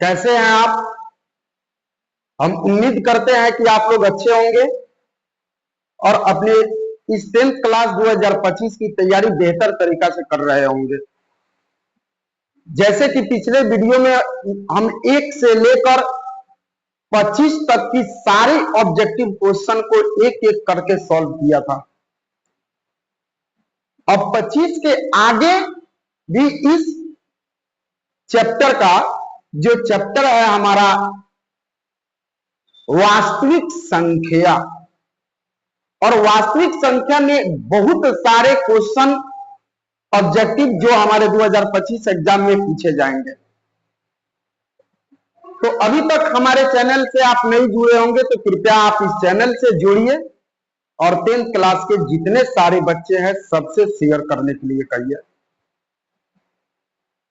कैसे हैं आप? हम उम्मीद करते हैं कि आप लोग अच्छे होंगे और अपने इस 10th क्लास 2025 की तैयारी बेहतर तरीका से कर रहे होंगे। जैसे कि पिछले वीडियो में हम 1 से लेकर 25 तक की सारी ऑब्जेक्टिव क्वेश्चन को एक एक करके सॉल्व किया था। अब 25 के आगे भी इस चैप्टर का जो चैप्टर है हमारा वास्तविक संख्या, और वास्तविक संख्या में बहुत सारे क्वेश्चन ऑब्जेक्टिव जो हमारे 2025 एग्जाम में पूछे जाएंगे। तो अभी तक हमारे चैनल से आप नहीं जुड़े होंगे तो कृपया आप इस चैनल से जुड़िए और 10th क्लास के जितने सारे बच्चे हैं सबसे शेयर करने के लिए कहिए,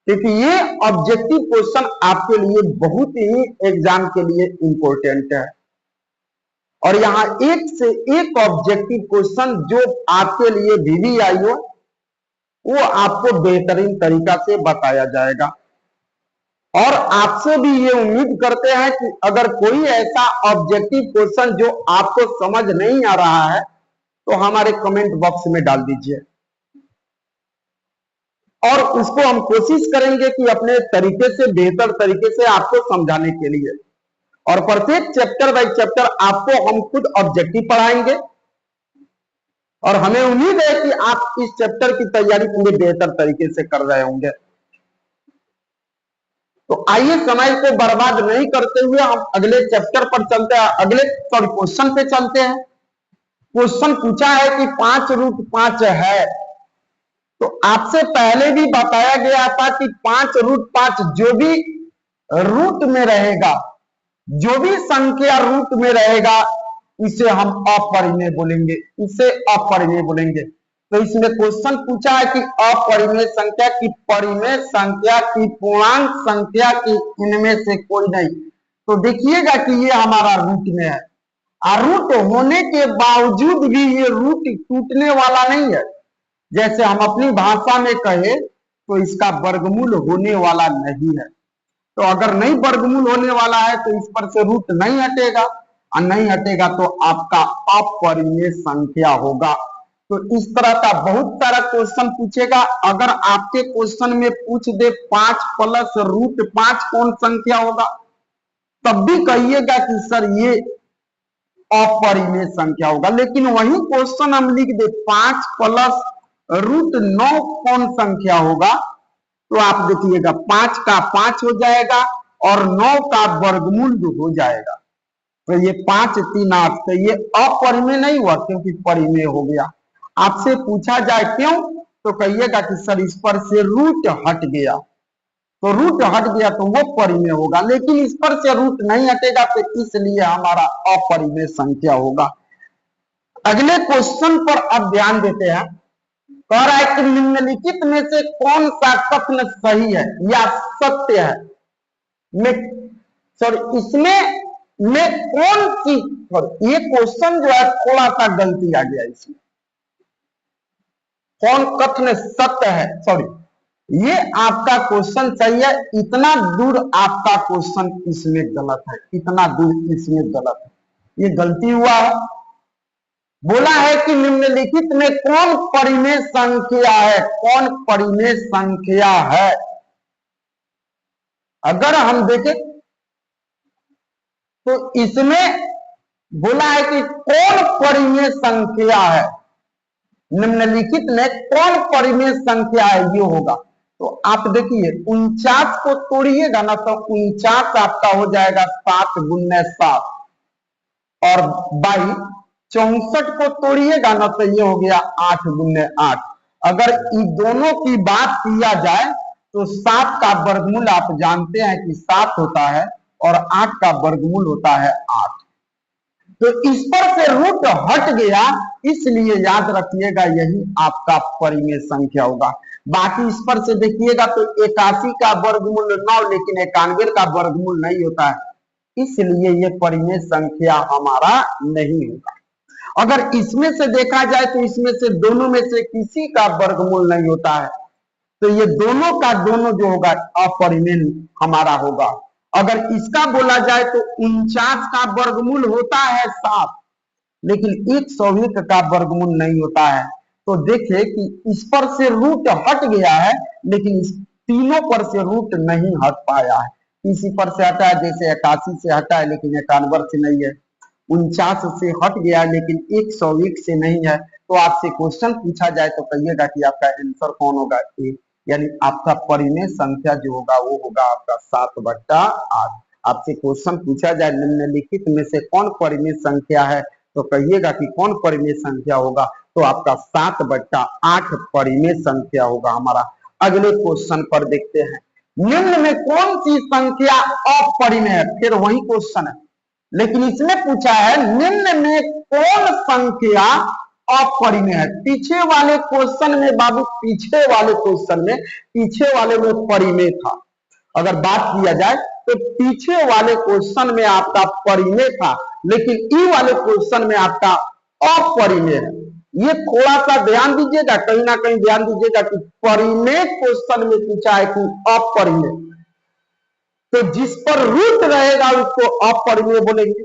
क्योंकि ये ऑब्जेक्टिव क्वेश्चन आपके लिए बहुत ही एग्जाम के लिए इंपॉर्टेंट है। और यहाँ एक से एक ऑब्जेक्टिव क्वेश्चन जो आपके लिए VVIO वो आपको बेहतरीन तरीका से बताया जाएगा। और आपसे भी ये उम्मीद करते हैं कि अगर कोई ऐसा ऑब्जेक्टिव क्वेश्चन जो आपको समझ नहीं आ रहा है तो हमारे कमेंट बॉक्स में डाल दीजिए और उसको हम कोशिश करेंगे कि अपने तरीके से बेहतर तरीके से आपको समझाने के लिए। और प्रत्येक चैप्टर बाय चैप्टर आपको हम खुद ऑब्जेक्टिव पढ़ाएंगे और हमें उम्मीद है कि आप इस चैप्टर की तैयारी पूरे बेहतर तरीके से कर रहे होंगे। तो आइए समय को बर्बाद नहीं करते हुए हम अगले चैप्टर पर चलते हैं, अगले क्वेश्चन पे चलते हैं। क्वेश्चन पूछा है कि 5√5 है, तो आपसे पहले भी बताया गया था कि 5√5 जो भी रूट में रहेगा, जो भी संख्या रूट में रहेगा इसे हम अपरिमेय बोलेंगे, इसे अपरिमेय बोलेंगे। तो इसमें क्वेश्चन पूछा है कि अपरिमेय संख्या की, परिमेय संख्या की, पूर्णांक संख्या की, इनमें से कोई नहीं। तो देखिएगा कि ये हमारा रूट में है और रूट होने के बावजूद भी ये रूट टूटने वाला नहीं है। जैसे हम अपनी भाषा में कहे तो इसका वर्गमूल होने वाला नहीं है। तो अगर नहीं वर्गमूल होने वाला है तो इस पर से रूट नहीं हटेगा और नहीं हटेगा तो आपका अपरिमेय संख्या होगा। तो इस तरह का बहुत सारा क्वेश्चन पूछेगा। अगर आपके क्वेश्चन में पूछ दे 5 प्लस रूट 5 कौन संख्या होगा, तब भी कहिएगा कि सर ये अपरिमेय संख्या होगा। लेकिन वही क्वेश्चन हम लिख दे 5 प्लस रूट 9 कौन संख्या होगा, तो आप देखिएगा 5 का 5 हो जाएगा और 9 का वर्गमूल हो जाएगा। तो ये 5 3 8, तो ये अपरिमेय नहीं हुआ क्योंकि परिमेय हो गया। आपसे पूछा जाए क्यों, तो कहिएगा कि सर इस पर से रूट हट गया, तो रूट हट गया तो वो परिमेय होगा। लेकिन इस पर से रूट नहीं हटेगा तो इसलिए हमारा अपरिमेय संख्या होगा। अगले क्वेश्चन पर अब ध्यान देते हैं। कह रहा है कि निम्नलिखित में से कौन सा कथन सही है या सत्य है। इसमें में कौन सी, ये क्वेश्चन जो है थोड़ा सा गलती आ गया इसमें। कौन कथन सत्य है, ये आपका क्वेश्चन सही है, इतना दूर आपका क्वेश्चन इसमें गलत है, इतना दूर इसमें गलत है, ये गलती हुआ है। बोला है कि निम्नलिखित में कौन परिमेय संख्या है, कौन परिमेय संख्या है। अगर हम देखें तो इसमें बोला है कि कौन परिमेय संख्या है, निम्नलिखित में कौन परिमेय संख्या है ये होगा। तो आप देखिए 49 को तोड़िएगा ना तो 49 आपका हो जाएगा 7 गुने 7 और 22। 64 को तोड़िएगा ना तो ये हो गया 8 गुने 8। अगर इन दोनों की बात किया जाए तो 7 का वर्गमूल आप जानते हैं कि 7 होता है और 8 का वर्गमूल होता है 8। तो इस पर से रूट हट गया, इसलिए याद रखिएगा यही आपका परिमेय संख्या होगा। बाकी इस पर से देखिएगा तो 81 का वर्गमूल 9, लेकिन 91 का वर्गमूल नहीं होता है, इसलिए ये परिमेय संख्या हमारा नहीं होगा। अगर इसमें से देखा जाए तो इसमें से दोनों में से किसी का वर्गमूल नहीं होता है, तो ये दोनों का दोनों जो होगा अपरिमेय हमारा होगा। अगर इसका बोला जाए तो 49 का वर्गमूल होता है 7, लेकिन 101 का वर्गमूल नहीं होता है। तो देखिए कि इस पर से रूट हट गया है, लेकिन इस तीनों पर से रूट नहीं हट पाया है। इसी पर से हटा है, जैसे 81 से हटा है लेकिन 91 से नहीं है, 49 से हट गया है लेकिन 101 से नहीं है। तो आपसे क्वेश्चन पूछा जाए तो कहिएगा कि आपका आंसर कौन होगा, ए, यानी आपका परिमेय संख्या जो होगा वो होगा आपका 7/8। आपसे क्वेश्चन पूछा जाए निम्नलिखित में से कौन परिमेय संख्या है, तो कहिएगा कि कौन परिमेय संख्या होगा, तो आपका 7/8 परिमेय संख्या होगा हमारा। अगले क्वेश्चन पर देखते हैं, निम्न में कौन सी संख्या अपरिमेय है। फिर वही क्वेश्चन है, लेकिन इसमें पूछा है निम्न में कौन संख्या अपरिमेय है। पीछे वाले क्वेश्चन में बाबू, पीछे वाले क्वेश्चन में, पीछे वाले में परिमेय था। अगर बात किया जाए तो पीछे वाले क्वेश्चन में आपका परिमेय था, लेकिन ई वाले क्वेश्चन में आपका अपरिमेय है। ये थोड़ा सा ध्यान दीजिएगा, कहीं ना कहीं ध्यान दीजिएगा कि परिमेय क्वेश्चन में पूछा है कि अपरिमेय, तो जिस पर रूट रहेगा उसको अपरिमेय बोलेंगे,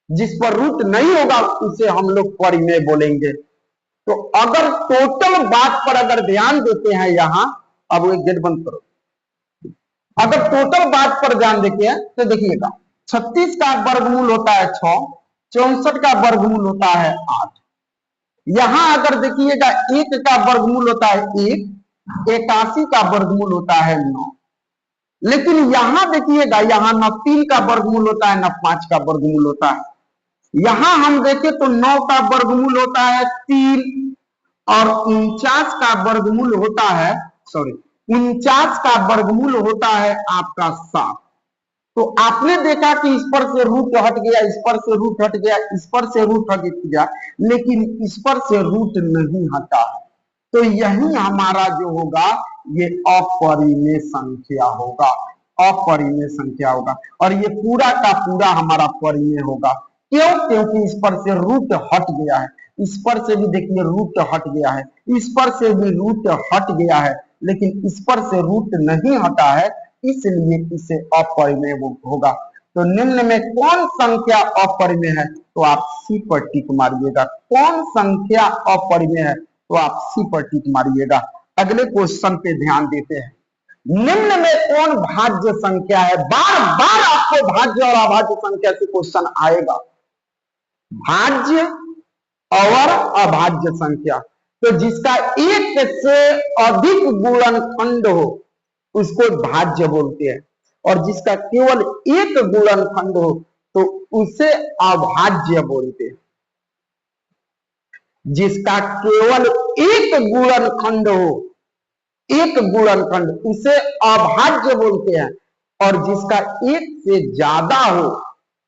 जिस पर रूट नहीं होगा उसे हम लोग परिमेय बोलेंगे। तो अगर टोटल बात पर अगर ध्यान देते हैं यहां, अब एक गेट बंद करो, अगर टोटल बात पर ध्यान देते हैं तो देखिएगा 36 का वर्गमूल होता है 6, 64 का वर्गमूल होता है 8। यहां अगर देखिएगा 1 का वर्गमूल होता है 1, 81 का वर्गमूल होता है 9, लेकिन यहां देखिएगा यहां न 3 का वर्गमूल होता है न 5 का वर्गमूल होता है। यहां हम देखें तो 9 का वर्गमूल होता है 3 और 49 का वर्गमूल होता है, सॉरी 49 का वर्गमूल होता है आपका 7। तो आपने देखा कि इस पर से रूट हट गया, इस पर से रूट हट गया, इस पर से रूट हट गया, लेकिन इस पर से रूट नहीं हटा। तो यही हमारा जो होगा ये अपरिमेय संख्या होगा, अपरिमेय संख्या होगा, और ये पूरा का पूरा हमारा परिमेय होगा। क्यों? क्योंकि इस पर से रूट हट गया है, इस पर से भी देखिए रूट हट गया है, इस पर से भी रूट हट गया है, लेकिन इस पर से रूट नहीं हटा है, इसलिए इसे अपरिमेय होगा। तो निम्न में कौन संख्या अपरिमेय है, तो आप सी पर टिक मारिएगा। कौन संख्या अपरिमेय है, तो आप सी पर टिक मारिएगा। अगले क्वेश्चन पे ध्यान देते हैं, निम्न में कौन भाज्य संख्या है। बार बार आपको भाज्य और अभाज्य संख्या से क्वेश्चन आएगा, भाज्य और अभाज्य संख्या। तो जिसका एक से अधिक गुणनखंड हो उसको भाज्य बोलते हैं, और जिसका केवल एक गुणनखंड हो तो उसे अभाज्य बोलते हैं। जिसका केवल एक गुणनखंड हो, एक गुणनखंड, उसे अभाज्य बोलते हैं, और जिसका एक से ज्यादा हो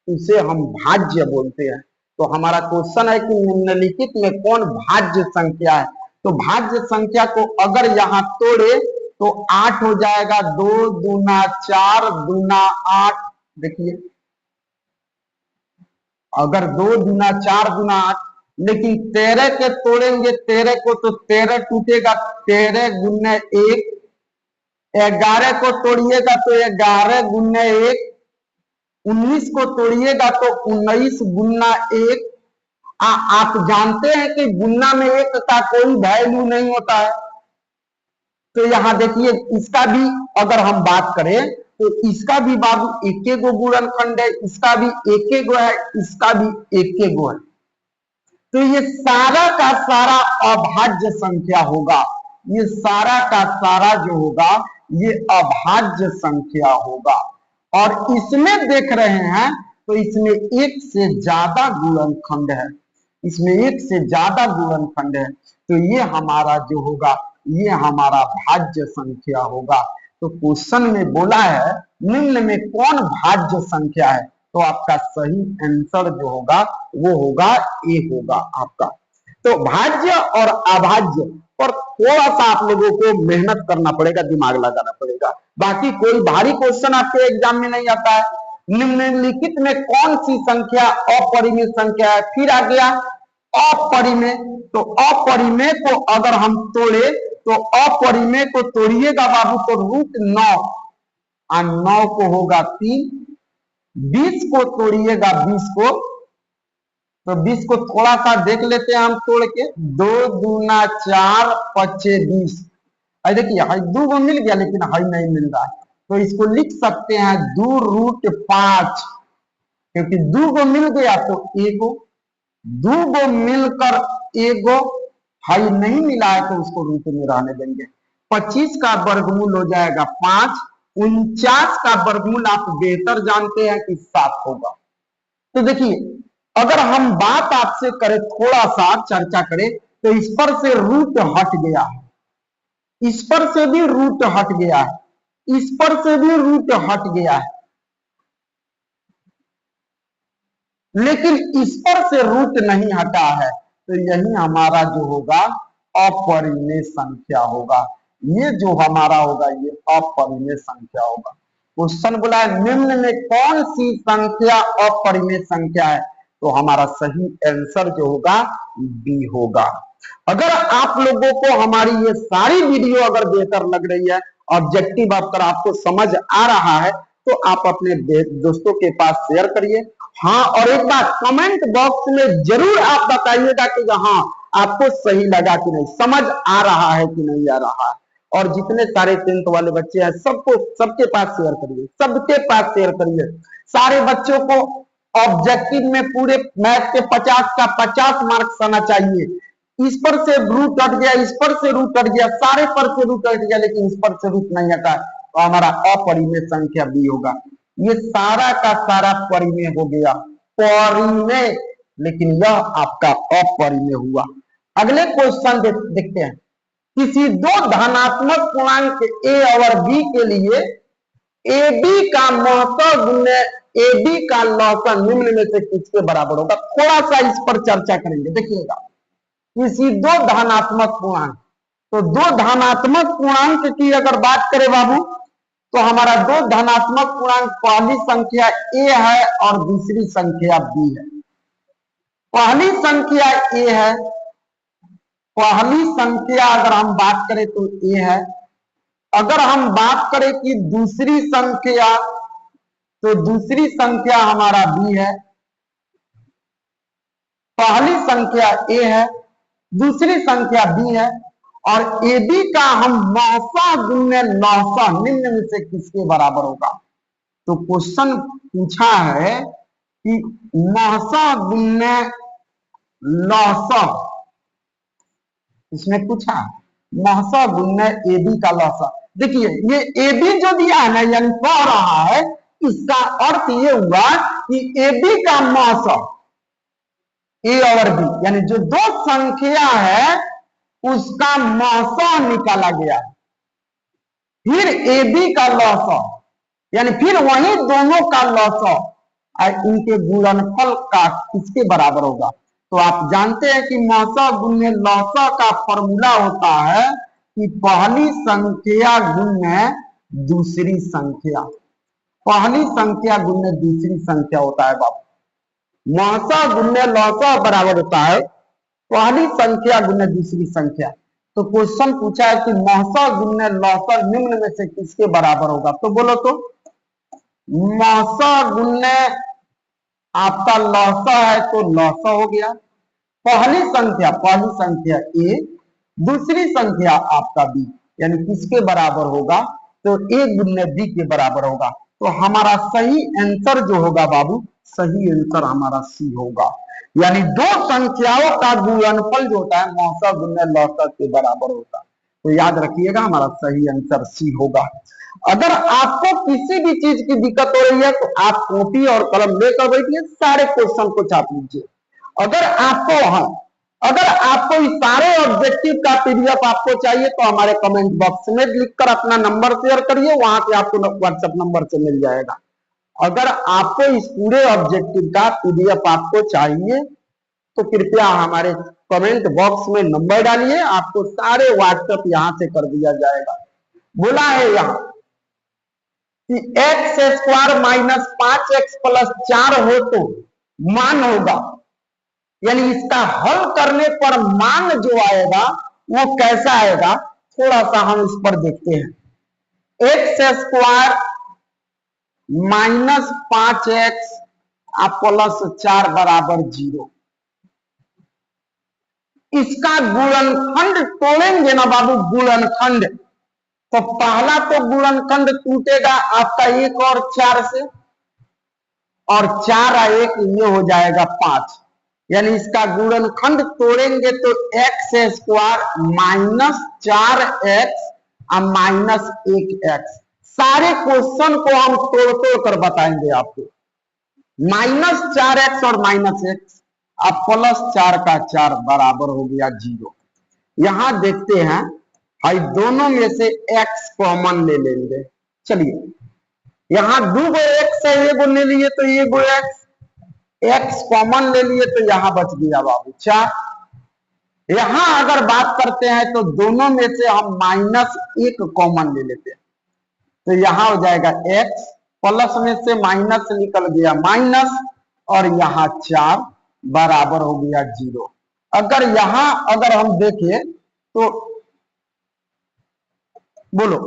उसे हम भाज्य बोलते हैं। तो हमारा क्वेश्चन है कि निम्नलिखित में कौन भाज्य संख्या है। तो भाज्य संख्या को अगर यहां तोड़े तो 8 हो जाएगा, 2 दूना 4 दूना 8। देखिए अगर 2 दूना 4 दूना 8, लेकिन 13 के तोड़ेंगे 13 को तो 13 टूटेगा, 13 गुने 1, 11 को तोड़िएगा तो 11 गुने 1, 19 को तोड़िएगा तो 19 गुना 1। आप जानते हैं कि गुना में 1 का कोई वैल्यू नहीं होता है। तो यहां देखिए इसका भी अगर हम बात करें तो इसका भी बाबू एक गो गुणनखंड है, इसका भी एक गो है, इसका भी एक गो है। तो ये सारा का सारा अभाज्य संख्या होगा, ये सारा का सारा जो होगा ये अभाज्य संख्या होगा। और इसमें देख रहे हैं तो इसमें एक से ज्यादा गुणनखंड है, इसमें एक से ज्यादा गुणनखंड है, तो ये हमारा जो होगा ये हमारा भाज्य संख्या होगा। तो क्वेश्चन में बोला है निम्न में कौन भाज्य संख्या है, तो आपका सही आंसर जो होगा वो होगा ए होगा आपका। तो भाज्य और अभाज्य पर थोड़ा सा आप लोगों को मेहनत करना पड़ेगा, दिमाग लगाना पड़ेगा, बाकी कोई भारी क्वेश्चन आपके एग्जाम में नहीं आता है। निम्नलिखित में कौन सी संख्या अपरिमेय संख्या है। फिर आ गया अपरिमेय, तो अपरिमेय को अगर हम तोड़े तो अपरिमेय को तोड़िएगा बाबू तो √9, और 9 को होगा 3, 20 को तोड़िएगा 20 को, तो 20 को थोड़ा सा देख लेते हैं हम तोड़ के, 2 दूना 4 पच्चे 20। अरे देखिए हाई 2 को मिल गया लेकिन हाई नहीं मिल रहा है, तो इसको लिख सकते हैं 2√5, क्योंकि 2 को मिल गया तो एगो, 2 को मिलकर एगो, हाई नहीं मिला है तो उसको रूट में रहने देंगे। 25 का वर्गमूल हो जाएगा 5, 49 का वर्गमूल आप बेहतर जानते हैं कि 7 होगा। तो देखिए अगर हम बात आपसे करें, थोड़ा सा चर्चा करें, तो इस पर से रूट हट गया है, इस पर से भी रूट हट गया है, इस पर से भी रूट हट गया है, लेकिन इस पर से रूट नहीं हटा है, तो यही हमारा जो होगा अपरिमेय संख्या होगा। ये जो हमारा होगा ये अपरिमेय संख्या होगा। क्वेश्चन बोला है निम्न में कौन सी संख्या अपरिमेय संख्या है, तो हमारा सही आंसर जो होगा बी होगा। अगर आप लोगों को हमारी ये सारी वीडियो अगर बेहतर लग रही है, ऑब्जेक्टिव अगर आपको समझ आ रहा है, तो आप अपने दोस्तों के पास शेयर करिए। हाँ, और एक बात कमेंट बॉक्स में जरूर आप बताइएगा कि हाँ आपको सही लगा कि नहीं, समझ आ रहा है कि नहीं आ रहा है। और जितने सारे 10th वाले बच्चे हैं सबको, सबके पास शेयर करिए, सबके पास शेयर करिए। सारे बच्चों को ऑब्जेक्टिव में पूरे मैथ के 50 का 50 मार्क्स आना चाहिए। इस पर से रूट हट गया, इस पर से रूट हट गया, सारे पर से रूट हट गया, लेकिन इस पर से रूट नहीं हटा, तो हमारा अपरिमेय संख्या बी होगा। ये सारा का सारा परिमेय हो गया, परिमेय, लेकिन यह आपका अपरिमेय हुआ। अगले क्वेश्चन देखते हैं। किसी दो धनात्मक पूर्णांक ए और बी के लिए ए बी का महत्व गुणे ए बी का लौसन निम्न में से किसके बराबर होगा। थोड़ा सा इस पर चर्चा करेंगे। देखिएगा, किसी दो धनात्मक पूर्णांक, तो दो धनात्मक पूर्णांक की अगर बात करें बाबू, तो हमारा दो धनात्मक पूर्णांक पहली संख्या ए है और दूसरी संख्या बी है। पहली संख्या ए है, पहली संख्या अगर हम बात करें तो ए है। अगर हम बात करें कि दूसरी संख्या, तो दूसरी संख्या हमारा बी है। पहली संख्या ए है, दूसरी संख्या बी है, और ए बी का हम 900 गुणे 900 निम्न में से किसके बराबर होगा। तो क्वेश्चन पूछा है कि 900 गुणे 900, इसमें पूछा 900 गुणे ए बी का लौसा। देखिए ये ए बी जो दिया है ना, यानी कह रहा है, इसका अर्थ ये हुआ कि ए बी का 900, ए और बी यानी जो दो संख्या है उसका 900 निकाला गया, फिर ए बी का लौसा, यानी फिर वही दोनों का लौसा और इनके गुणनफल का किसके बराबर होगा। तो आप जानते हैं कि 900 गुणे 900 का फॉर्मूला होता है कि पहली संख्या गुणे दूसरी संख्या, पहली संख्या गुणे दूसरी संख्या होता है बाबू। 900 गुणे 900 बराबर होता है पहली संख्या गुणे दूसरी संख्या। तो क्वेश्चन पूछा है कि 900 गुणे 900 निम्न में से किसके बराबर होगा। तो बोलो तो 900 गुणे आपका 900 है तो 900 हो गया। पहली संख्या ए, दूसरी संख्या आपका बी, यानी किसके बराबर होगा, तो ए गुणे बी के बराबर होगा। तो हमारा सही आंसर जो होगा बाबू, सही आंसर हमारा सी होगा। यानी दो संख्याओं का गुणनफल जो होता है 900 गुणे 900 के बराबर होता है। तो याद रखिएगा हमारा सही आंसर सी होगा। अगर आपको किसी भी चीज की दिक्कत हो रही है तो आप कॉपी और कलम लेकर बैठिए, सारे क्वेश्चन को छाप लीजिए। अगर आपको इस सारे ऑब्जेक्टिव का पीडीएफ आपको चाहिए तो हमारे कमेंट बॉक्स में लिखकर अपना नंबर शेयर करिए, वहां से आपको व्हाट्सएप नंबर से मिल जाएगा। अगर आपको इस पूरे ऑब्जेक्टिव का पीडीएफ आपको चाहिए तो कृपया हमारे कमेंट बॉक्स में नंबर डालिए, आपको सारे व्हाट्सएप यहां से कर दिया जाएगा। बोला है यहाँ कि x square minus 5x plus 4 हो तो मान होगा, यानी इसका हल करने पर मान जो आएगा वो कैसा आएगा, थोड़ा सा हम इस पर देखते हैं। एक्स स्क्वायर -5x प्लस 4 बराबर 0। इसका गुणनखंड तोड़ेंगे ना बाबू, गुणनखंड। तो पहला तो गुणनखंड टूटेगा आपका 1 और 4 से, और 4 और 1 ये हो जाएगा 5। यानी इसका गुणनखंड तोड़ेंगे तो एक्स स्क्वायर -4x और -1x। सारे क्वेश्चन को हम तोड़ तोड़ कर बताएंगे आपको। -4x और -x अब +4 का 4 बराबर हो गया 0। यहां देखते हैं, भाई दोनों में से x कॉमन ले लेंगे। चलिए, यहां 2 गो x है, ये गो ले लिए तो ये गो x कॉमन ले लिए तो यहां बच गया बाबू 4। यहां अगर बात करते हैं तो दोनों में से हम -1 कॉमन ले लेते हैं, तो यहां हो जाएगा x, प्लस में से माइनस निकल गया माइनस, और यहां 4 बराबर हो गया 0। अगर हम देखें तो बोलो,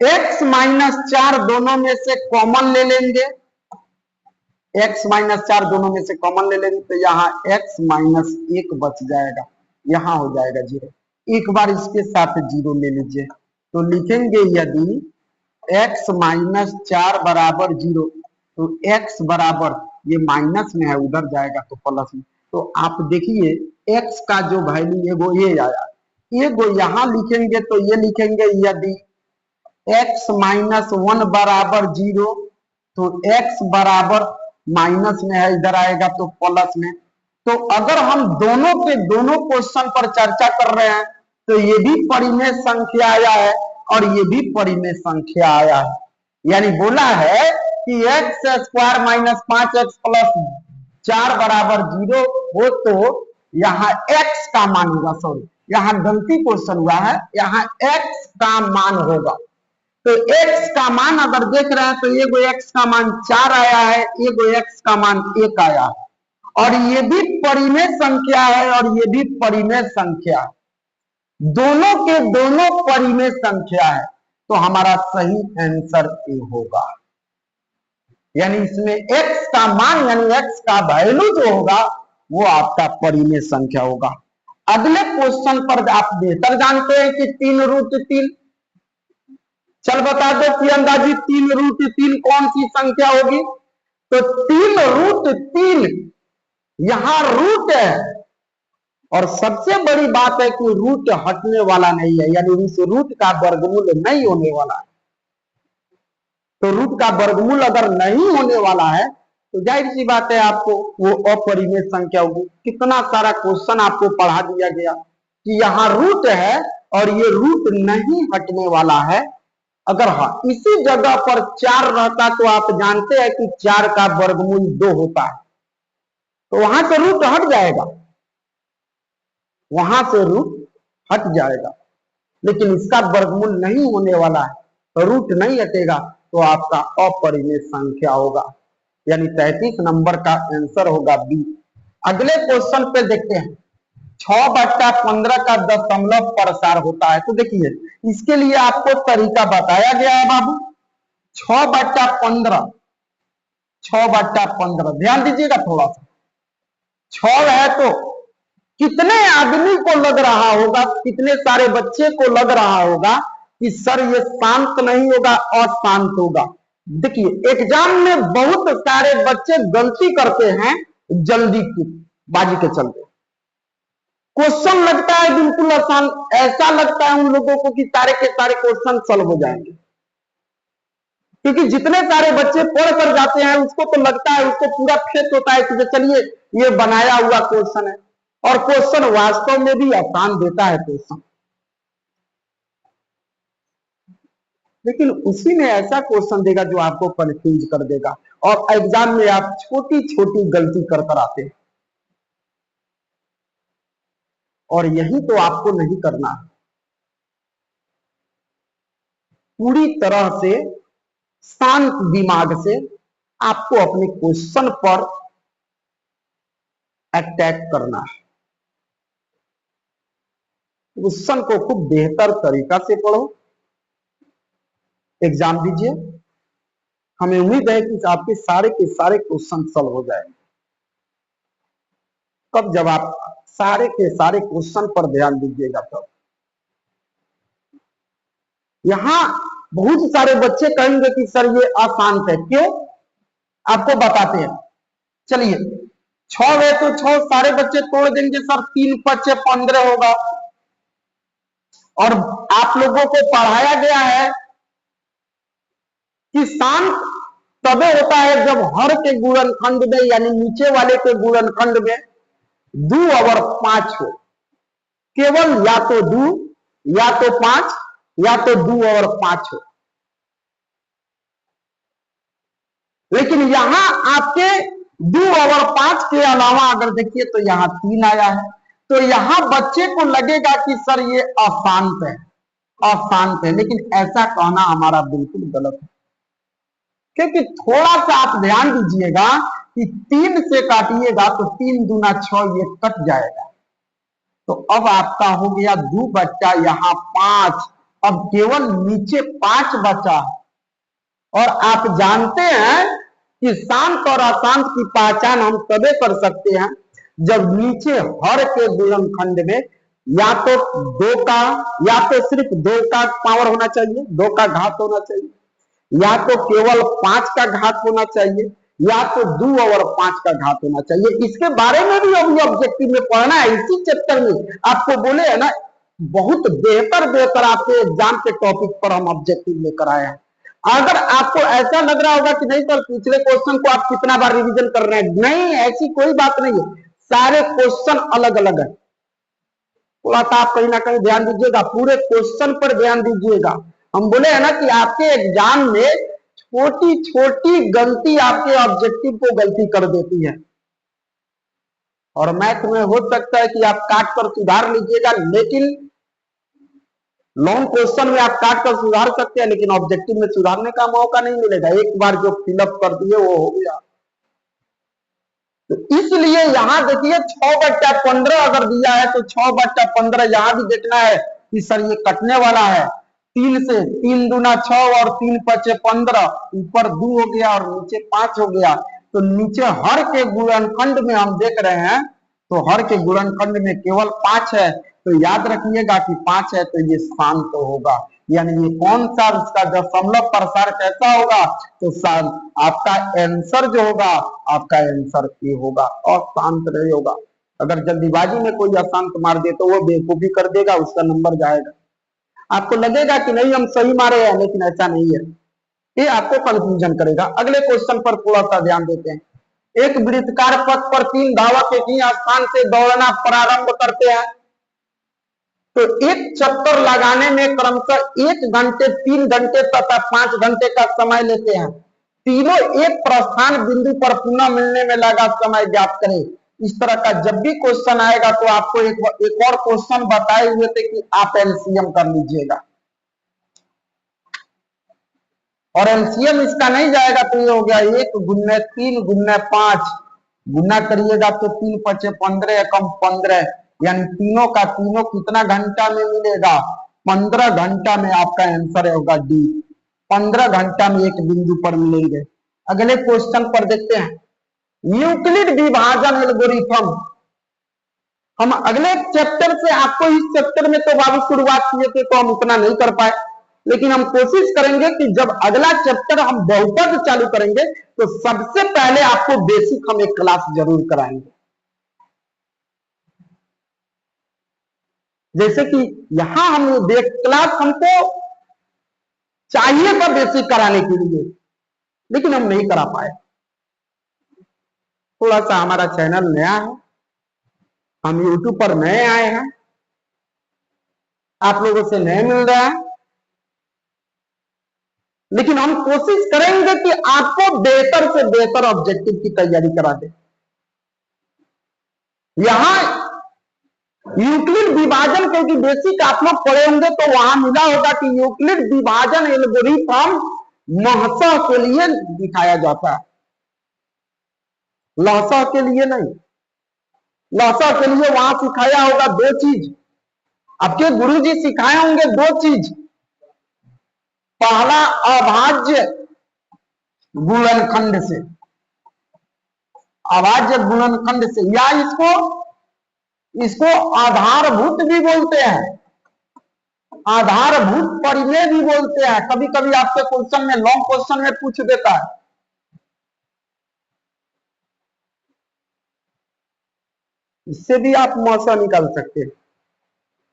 x -4 दोनों में से कॉमन ले लेंगे, x -4 दोनों में से कॉमन ले लेंगे तो यहाँ x -1 बच जाएगा, यहां हो जाएगा 0। एक बार इसके साथ 0 ले लीजिए, तो लिखेंगे यदि x -4 बराबर 0, तो x बराबर, ये माइनस में है उधर जाएगा तो प्लस में। तो आप देखिए x का जो वैल्यू ये आया, ये यहां लिखेंगे तो ये लिखेंगे यदि x -1 बराबर 0, तो x बराबर माइनस में है, इधर आएगा तो प्लस में। तो अगर हम दोनों के दोनों क्वेश्चन पर चर्चा कर रहे हैं तो ये भी परिमेय संख्या आया है और ये भी परिमेय संख्या आया है। यानी बोला है कि x स्क्वायर -5x प्लस 4 बराबर 0 हो तो यहाँ x का मान होगा, सॉरी यहाँ गलती क्वेश्चन हुआ है, यहाँ x का मान होगा। तो x का मान अगर देख रहे हैं तो ये गो x का मान 4 आया है, ये गो x का मान 1 आया है, और ये भी परिमेय संख्या है और ये भी परिमेय संख्या है, दोनों के दोनों परिमेय संख्या है, तो हमारा सही आंसर ए होगा। यानी इसमें x का मान यानी x का वैल्यू जो होगा वो आपका परिमेय संख्या होगा। अगले क्वेश्चन पर आप बेहतर जानते हैं कि 3√3, चल बता दो कि अंदाजी 3√3 कौन सी संख्या होगी। तो 3√3 यहां रूट है, और सबसे बड़ी बात है कि रूट हटने वाला नहीं है, यानी इस रूट का वर्गमूल नहीं होने वाला है। तो रूट का वर्गमूल अगर नहीं होने वाला है तो जाहिर सी बात है आपको वो अपरिमेय संख्या होगी। कितना सारा क्वेश्चन आपको पढ़ा दिया गया कि यहाँ रूट है और ये रूट नहीं हटने वाला है। अगर हाँ इसी जगह पर 4 रहता तो आप जानते हैं कि 4 का वर्गमूल 2 होता है, तो वहां से रूट हट जाएगा, वहां से रूट हट जाएगा, लेकिन इसका वर्गमूल नहीं होने वाला है तो रूट नहीं हटेगा, तो आपका अपरिमेय संख्या होगा। यानी 33 नंबर का आंसर होगा बी। अगले क्वेश्चन पे देखते हैं, 6/15 का दशमलव प्रसार होता है। तो देखिए इसके लिए आपको तरीका बताया गया है बाबू। 6/15, 6/15 ध्यान दीजिएगा थोड़ा सा। 6 है तो कितने आदमी को लग रहा होगा, कितने सारे बच्चे को लग रहा होगा कि सर ये शांत नहीं होगा, अशांत होगा। देखिए एग्जाम में बहुत सारे बच्चे गलती करते हैं जल्दी की बाजी के चलते। क्वेश्चन लगता है बिल्कुल आसान, ऐसा लगता है उन लोगों को कि सारे के सारे क्वेश्चन सॉल्व हो जाएंगे, क्योंकि जितने सारे बच्चे पढ़ कर जाते हैं उसको तो लगता है, उसको पूरा फेथ होता है कि चलिए ये बनाया हुआ क्वेश्चन है, और क्वेश्चन वास्तव में भी आसान देता है क्वेश्चन, लेकिन उसी में ऐसा क्वेश्चन देगा जो आपको कंफ्यूज कर देगा, और एग्जाम में आप छोटी छोटी गलती कर कर आते हैं, और यही तो आपको नहीं करना है। पूरी तरह से शांत दिमाग से आपको अपने क्वेश्चन पर अटैक करना है। क्वेश्चन को खूब बेहतर तरीका से पढ़ो, एग्जाम दीजिए, हमें उम्मीद है कि आपके सारे के सारे क्वेश्चन सॉल्व हो जाएंगे। कब? जब आप सारे के सारे क्वेश्चन पर ध्यान दीजिएगा तब। यहां बहुत सारे बच्चे कहेंगे कि सर ये आसान है, क्यों? आपको बताते हैं। चलिए, 6 है तो 6 सारे बच्चे तोड़ देंगे सर, 3 5 15 होगा। और आप लोगों को पढ़ाया गया है कि शांत तबे होता है जब हर के गुणनखंड में, यानी नीचे वाले के गुणनखंड में 2 और 5 हो। केवल या तो 2 या तो 5 या तो 2 और 5 हो। लेकिन यहां आपके 2 और 5 के अलावा अगर देखिए तो यहां 3 आया है, तो यहां बच्चे को लगेगा कि सर ये अशांत है, अशांत है। लेकिन ऐसा कहना हमारा बिल्कुल गलत है, क्योंकि थोड़ा सा आप ध्यान दीजिएगा कि 3 से काटिएगा तो 3 दूना 6, ये कट जाएगा। तो अब आपका हो गया 2 बच्चा, यहां 5, अब केवल नीचे 5 बचा। और आप जानते हैं कि शांत और अशांत की पहचान हम तबे कर सकते हैं जब नीचे हर के गुणनखंड में या तो 2 का, या तो सिर्फ 2 का पावर होना चाहिए, 2 का घात होना चाहिए, या तो केवल 5 का घात होना चाहिए, या तो 2 और 5 का घात होना चाहिए। इसके बारे में भी अभी ऑब्जेक्टिव में पढ़ना है, इसी चैप्टर में आपको बोले है ना, बहुत बेहतर बेहतर आपके एग्जाम के टॉपिक पर हम ऑब्जेक्टिव लेकर आए हैं। अगर आपको ऐसा लग रहा होगा कि नहीं सर पिछले क्वेश्चन को आप कितना बार रिवीजन कर रहे हैं, नहीं, ऐसी कोई बात नहीं है। सारे क्वेश्चन अलग अलग है। थोड़ा सा आप कहीं ना कहीं ध्यान दीजिएगा, पूरे क्वेश्चन पर ध्यान दीजिएगा। हम बोले है ना कि आपके एग्जाम में छोटी छोटी गलती आपके ऑब्जेक्टिव को गलती कर देती है। और मैथ में हो सकता है कि आप काट कर सुधार लीजिएगा, लेकिन लॉन्ग क्वेश्चन में आप काट कर सुधार सकते हैं, लेकिन ऑब्जेक्टिव में सुधारने का मौका नहीं मिलेगा। एक बार जो फिलअप कर दिए वो हो गया। तो इसलिए यहां देखिए 6/15 अगर दिया है तो 6/15 यहां भी देखना है कि सर ये कटने वाला है। 3 से 3 दूना 6 और 3 5 15, ऊपर 2 हो गया और नीचे 5 हो गया। तो नीचे हर के गुणनखंड में हम देख रहे हैं, तो हर के गुणनखंड में केवल 5 है। तो याद रखिएगा कि 5 है तो ये शांत होगा। यानी ये कौन सा उसका दशमलव प्रसार कैसा होगा, तो आपका आंसर जो होगा, आपका आंसर ए होगा, अशांत नहीं होगा। अगर जल्दीबाजी में कोई अशांत मार दे तो वो बेवकूफी कर देगा, उसका नंबर जाएगा। आपको लगेगा कि नहीं हम सही मारे हैं, लेकिन ऐसा नहीं है, ये आपको कंफ्यूजन करेगा। अगले क्वेश्चन पर थोड़ा सा ध्यान देते हैं। एक वृत्ताकार पथ पर 3 धावक एक ही स्थान से दौड़ना प्रारंभ करते हैं, तो एक चक्कर लगाने में क्रमशः 1 घंटे, 3 घंटे तथा 5 घंटे का समय लेते हैं। तीनों एक प्रस्थान बिंदु पर पुनः मिलने में लगा समय ज्ञात करें। इस तरह का जब भी क्वेश्चन आएगा तो आपको एक और क्वेश्चन बताए हुए थे कि आप एलसीएम कर लीजिएगा, और एलसीएम इसका नहीं जाएगा तो ये हो गया 1 गुना 3 गुना 5, गुना करिएगा तो 3 5 15 कम 15, यानी तीनों का तीनों कितना घंटा में मिलेगा, 15 घंटा में आपका आंसर होगा डी। 15 घंटा में एक बिंदु पर मिलेंगे। अगले क्वेश्चन पर देखते हैं, यूक्लिड विभाजन एल्गोरिथम। हम अगले चैप्टर से, आपको इस चैप्टर में तो बाबू शुरुआत किए थे तो हम उतना नहीं कर पाए, लेकिन हम कोशिश करेंगे कि जब अगला चैप्टर हम बहुपद चालू करेंगे तो सबसे पहले आपको बेसिक हम एक क्लास जरूर कराएंगे। जैसे कि यहां हम देख क्लास हमको चाहिए था बेसिक कराने के लिए, लेकिन हम नहीं करा पाए। थोड़ा सा हमारा चैनल नया है, हम यूट्यूब पर नए आए हैं, आप लोगों से नए मिल रहा है, लेकिन हम कोशिश करेंगे कि आपको बेहतर से बेहतर ऑब्जेक्टिव की तैयारी करा दे। यहां यूक्लिड विभाजन क्योंकि बेसिक आप लोग पढ़े होंगे तो वहां मिला होगा कि यूक्लिड विभाजन एल्गोरिथम महसा के लिए दिखाया जाता है, लहसा के लिए नहीं। लहसा के लिए वहां सिखाया होगा 2 चीज, आपके गुरुजी सिखाए होंगे 2 चीज। पहला अभाज्य गुणनखंड से, अभाज्य गुणनखंड से, या इसको आधारभूत भी बोलते हैं, आधारभूत परिमेय भी बोलते हैं। कभी कभी आपके क्वेश्चन में, लॉन्ग क्वेश्चन में पूछ देता है। इससे भी आप मौसा निकाल सकते हैं,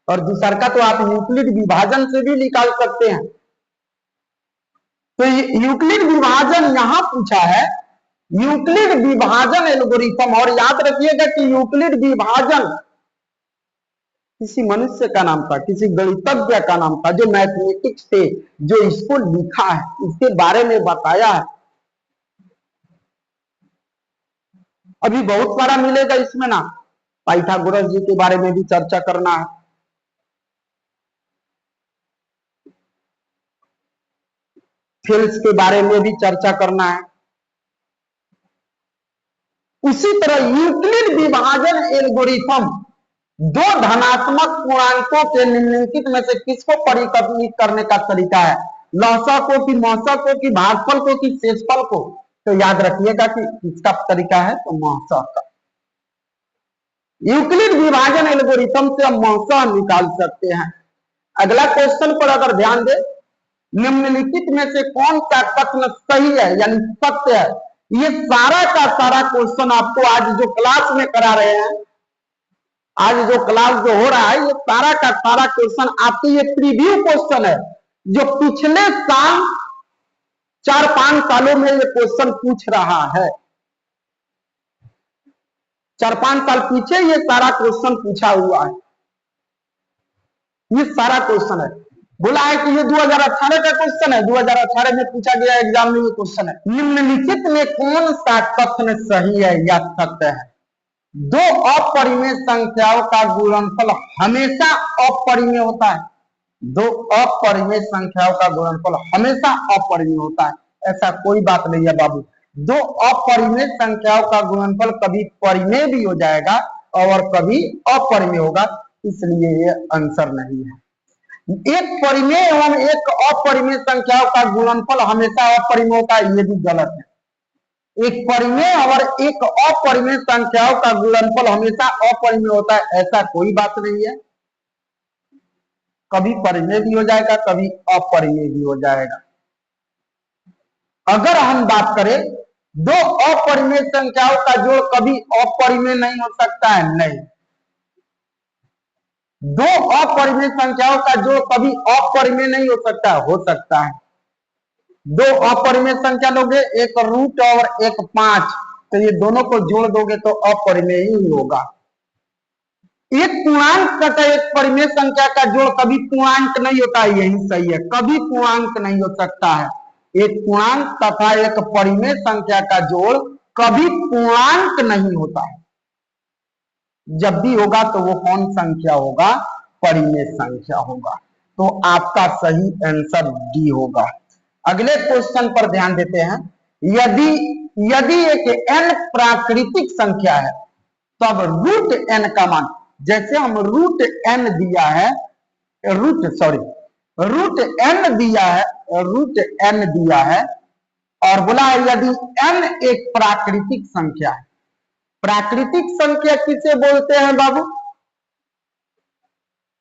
और दूसरा का तो आप यूक्लिड विभाजन से भी निकाल सकते हैं। तो यूक्लिड विभाजन यहां पूछा है, यूक्लिड विभाजन एल्गोरिथम। और याद रखिएगा कि यूक्लिड विभाजन किसी मनुष्य का नाम था, किसी गणितज्ञ का नाम था, जो मैथमेटिक्स से जो इसको लिखा है, इसके बारे में बताया है। अभी बहुत सारा मिलेगा इसमें ना, पाइथागोरस जी के बारे में भी चर्चा करना है, थेल्स के बारे में भी चर्चा करना है। उसी तरह यूक्लिड विभाजन एल्गोरिथम दो धनात्मक पूर्णांकों के निम्नलिखित में से किसको परिकलित करने का तरीका है? लौसा को कि मौसा को कि भागफल को कि शेषफल को? तो याद रखिएगा कि इसका तरीका है तो मौसा का। यूक्लिड विभाजन एल्गोरिथम से हम मौसा निकाल सकते हैं। अगला क्वेश्चन पर अगर ध्यान दे, निम्नलिखित में से कौन सा कथन सही है यानी सत्य है? ये सारा का सारा क्वेश्चन आपको आज जो क्लास में करा रहे हैं, आज जो क्लास जो हो रहा है, ये सारा का सारा क्वेश्चन आपके ये प्रीव्यू क्वेश्चन है, जो पिछले साल 4-5 सालों में ये क्वेश्चन पूछ रहा है। 4-5 साल पीछे ये सारा क्वेश्चन पूछा हुआ है। ये सारा क्वेश्चन है, बोला है कि ये 2018 का क्वेश्चन है, 2018 में पूछा गया एग्जाम में ये क्वेश्चन है। निम्नलिखित में कौन सा कथन सही है या सत्य है? दो अपरिमेय संख्याओं का गुणनफल हमेशा अपरिमेय होता है। दो अपरिमेय संख्याओं का गुणनफल हमेशा अपरिमेय होता है, ऐसा कोई बात नहीं है बाबू। दो अपरिमेय संख्याओं का गुणनफल कभी परिमेय भी हो जाएगा और कभी अपरिमेय होगा, इसलिए ये आंसर नहीं है। एक परिमेय एवं एक अपरिमेय संख्याओं का गुणनफल हमेशा अपरिमेय होता है, ये भी गलत है। एक परिमेय और एक अपरिमेय संख्याओं का गुणनफल हमेशा अपरिमेय होता है, ऐसा कोई बात नहीं है। कभी परिमेय भी हो जाएगा, कभी अपरिमेय भी हो जाएगा। अगर हम बात करें, दो अपरिमेय संख्याओं का जोड़ कभी अपरिमेय नहीं हो सकता है, नहीं। दो अपरिमेय संख्याओं का जोड़ कभी अपरिमेय नहीं हो सकता है। दो अपरिमेय संख्या लोगे, एक रूट और एक 5, तो ये दोनों को जोड़ दोगे तो अपरिमेय ही होगा। एक पूर्णांक तथा एक परिमेय संख्या का जोड़ कभी पूर्णांक नहीं होता है, यही सही है, कभी पूर्णांक नहीं हो सकता है। एक पूर्णांक तथा एक परिमेय संख्या का जोड़ कभी पूर्णांक नहीं होता है। जब भी होगा तो वो कौन संख्या होगा? परिमेय संख्या होगा। तो आपका सही आंसर डी होगा। अगले क्वेश्चन पर ध्यान देते हैं। यदि एक n प्राकृतिक संख्या है, तब रूट n का मान, जैसे हम रूट n दिया है, रूट n दिया है और बोला है यदि n एक प्राकृतिक संख्या है। प्राकृतिक संख्या किसे बोलते हैं बाबू?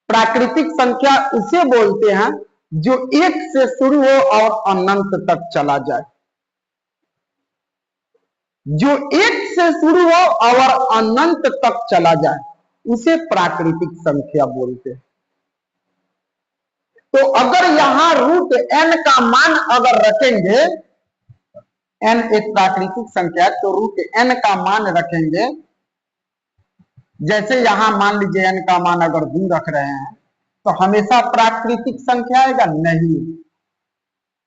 प्राकृतिक संख्या उसे बोलते हैं जो एक से शुरू हो और अनंत तक चला जाए। जो एक से शुरू हो और अनंत तक चला जाए, उसे प्राकृतिक संख्या बोलते हैं। तो अगर यहां रूट n का मान अगर रखेंगे, n एक प्राकृतिक संख्या है तो रूट n का मान रखेंगे, जैसे यहां मान लीजिए n का मान अगर 2 रख रहे हैं, तो हमेशा प्राकृतिक संख्या आएगा? नहीं,